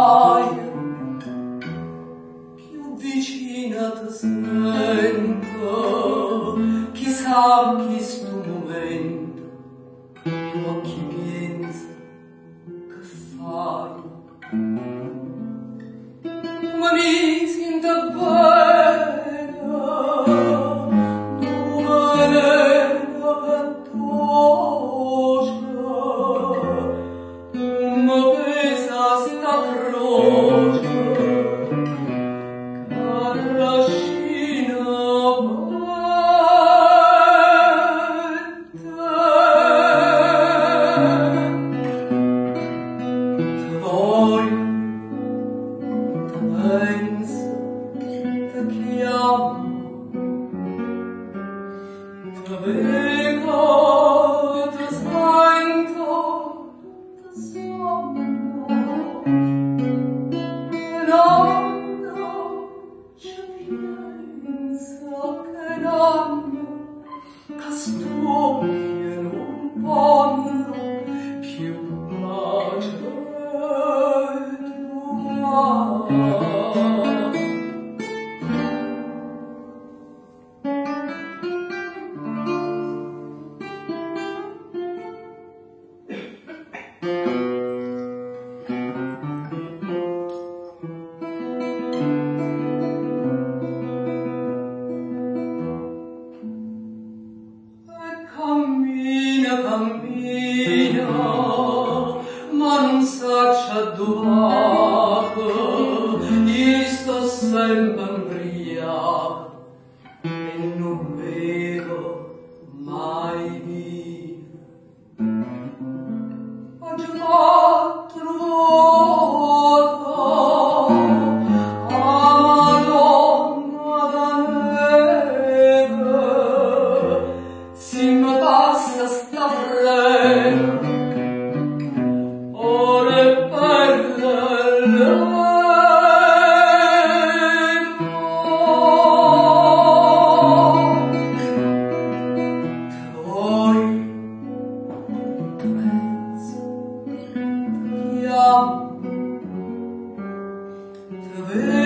paia, più vicina ti sento, chissà chi sto momento, gli occhi pensa, che fai? Ma mi sento bene, domenica catosca, ma pesa sta croce, carascina parte. Te voglio, te penso, te chiamo, te vedo, te sento, te sogno, e l'anno ci pensa che l'anno che stucchi non fanno più pace tua. Cammina, cammina, ma non saccia dove, io sto sempre imbriaco e non vedo mai dire. Ho già fatto una volta a Madonna da neve, si mi passa sta fretta, ora è per l'eletro. Te voglio, te penso, te chiamo, te vedo.